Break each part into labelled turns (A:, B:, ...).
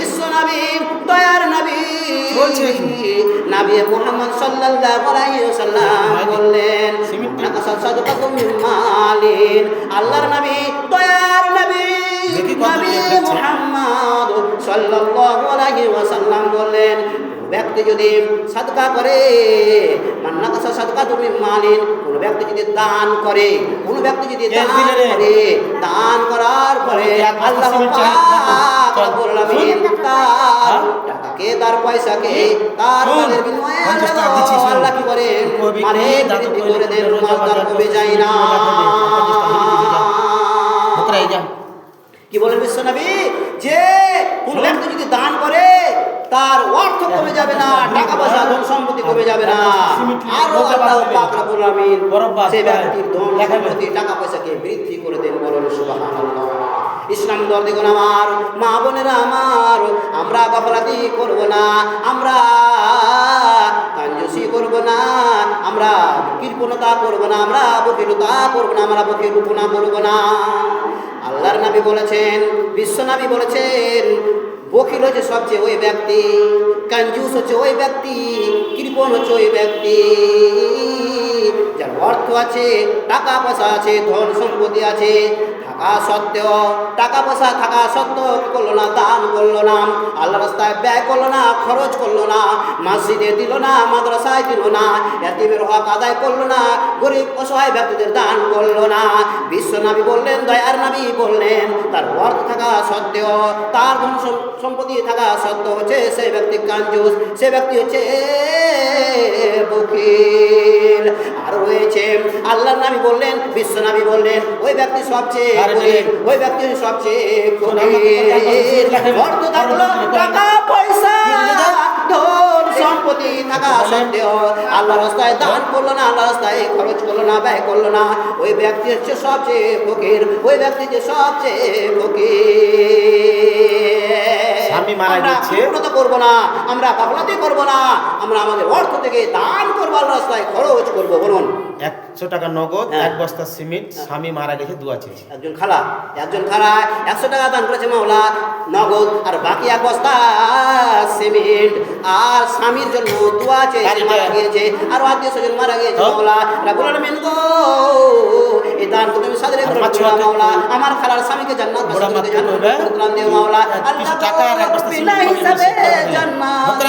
A: বিশ্ব নবী দয়ার নবী নবী মুহাম্মদ সাল্লাল্লাহু আলাইহি ওয়াসাল্লাম বললেন সাদাকাতুম মিন মালিন। আল্লাহর নবী দয়ার নবী নবী মুহাম্মদ সাল্লাল্লাহু আলাইহি ওয়াসাল্লাম বললেন, ব্যক্তি যদি সাদকা করে, মান্নাকাসা সাদকা তুমি মালিন, কোন ব্যক্তি যদি দান করে, কোন ব্যক্তি যদি দান করে, দান করার পরে আল্লাহ পাক রব্বুল আলামিন তার টাকাকে, তার পয়সাকে, তার মালের বিনিময়ে আল্লাহ কি করে, মানে বৃদ্ধি করে দেন, মালদার কমে যায় না। কি বলেন বিশ্বনবী, যে কোন ব্যক্তি যদি দান করে তার অর্থ কমে যাবে না, টাকা পয়সা ধন সম্পত্তি কমে যাবে না, আরো আল্লাহ পাক রব্বুল আলামিন সেই ব্যক্তির ধন সম্পত্তি টাকা পয়সাকে বৃদ্ধি করে দেন। বলেন সুবহানাল্লাহ। ইসলাম দর্দিগণ আমার, মা বোনেরা আমার, আমরা গাফলাতি করব না, আমরা কাঞ্জুসি করব না, আমরা কৃপণতা করব না, আমরা বখিলতা করব না, আমরা বখিলুপনা করব না। আল্লাহর নবী বলেছেন, বিশ্ব নবী বলেছেন, বখিল হচ্ছে সবচেয়ে ওই ব্যক্তি, কাঞ্জুস হচ্ছে ওই ব্যক্তি, কৃপণ হচ্ছে ওই ব্যক্তি যার অর্থ আছে, টাকা পয়সা আছে, ধন সম্পত্তি আছে, থাকা সত্ত্বেও, টাকা পয়সা থাকা সত্ত্বেও কি করলো না, দান করলো না, আল্লাহ রাস্তায় ব্যয় করলো না, খরচ করলো না, মসজিদে দিল না, মাদ্রাসায় দিল না, এতিমের হক আদায় করলো না, গরিব অসহায় ব্যক্তিদের দান করলো না। বিশ্ব নবী বললেন, দয়ার নবী বললেন, তার অর্থ থাকা সত্ত্বেও, তার ধন সম্পত্তি থাকা সত্ত্বেও হচ্ছে সেই ব্যক্তি কাঞ্জুস, সে ব্যক্তি হচ্ছে বখিল। আর রয়েছে আল্লাহর নবী বললেন, বিশ্ব নবী বললেন, ওই ব্যক্তি সবচেয়ে গরিব, ওই ব্যক্তি সবচেয়ে ফকির। অর্থ থাকলো, টাকা পয়সা, ধন সম্পত্তি থাকা সত্ত্বেও আল্লাহ রাস্তায় দান করলো না, আল্লাহ রাস্তায় খরচ করলো না, ব্যয় করলো না, ওই ব্যক্তি হচ্ছে সবচেয়ে ফকির, ওই ব্যক্তি যে সবচেয়ে ফকির।
B: আমি মারা গেছে
A: করব না, আমরা গাফলাতি করব না, আমরা আমাদের অর্থ থেকে দান করবো, আল্লাহ রাস্তায় খরচ করবো। বলুন,
B: 100 টাকা নগদ, এক বস্তা সিমেন্ট, স্বামী মারা গেছে, দোয়া চেয়েছে।
A: একজন খালা 100 টাকা দান করেছে মাওলা নগদ, আর বাকি 1 বস্তা সিমেন্ট, আর স্বামীর জন্য দোয়া চেয়েছে, মারা গিয়েছে, আর আত্মীয় স্বজন মারা গিয়েছে। মাওলা রাব্বুল আলামিন গো, এই দান করে তুমি সাদরে করো মাওলা, আমার খালার স্বামীকে জান্নাত নসিব করে জান্নাত দিও মাওলা। আল্লাহ টাকা আর 1 বস্তা সিমেন্ট হিসাবে জান্নাত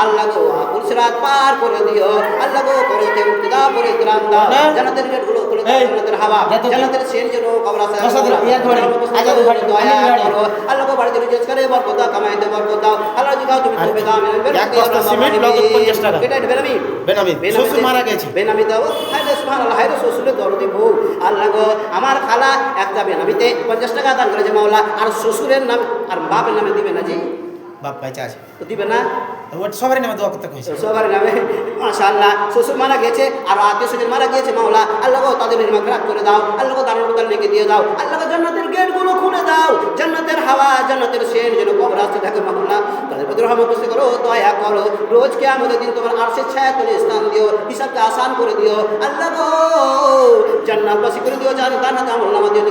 A: আল্লাহ গো, পুরসরাত পার করে দিও আল্লাহ গো, করতে মুক্তা করে গ্রাম দাও, জান্নাতের গেটগুলো খুলে দাও, জান্নাতের হাওয়া, জান্নাতের সেন যেন কবর আছে দয়া করো আল্লাহ গো, বাড়িতে রিজিক করে বরকত দাও, কামাইতে বরকত দাও আল্লাহ জি, তুমি তুমি দাও।
B: এক বস্তা সিমেন্ট নগদ 50 টাকা।
A: এটা বেনামি,
B: বেনামি, শ্বশুর মারা গেছে,
A: বেনামি দাও। হায় সুবহানাল্লাহ, হায় শ্বশুরের দরদি বউ। আল্লাহ গো, আমার খালা একটা বেনামিতে 50 টাকা দান করেছে মাওলা, আর শ্বশুরের নাম আর বাপের নামে দিবে না, জি
B: বাপ বাইচা আছে
A: তো দিবে না,
B: সবার নামে দোয়া করতে কইছে,
A: সবার নামে। মাশাআল্লাহ, শ্বশুর মারা গেছে আর আত্মীয় স্বজন মারা গেছে মাওলা, আল্লাহ গো তাদের মাগফিরাত করে দাও, আল্লাহ গো দারুল বদল লিখে দিয়ে দাও, আল্লাহ গো জান্নাতের গেটগুলো খুলে দাও, জান্নাতের হাওয়া, জান্নাতের সেন যেন কবর আসতে থাকে মাওলা, তাদের প্রতি রহমত করো, দয়া করো, রোজ কিয়ামতের দিন তোমার আরশের ছায়া তলে স্থান দিও, হিসাবকে আসান করে দিও আল্লাহ গো, জান্নাতবাসী করে দিও, জান্নাত আমল নামা দিও।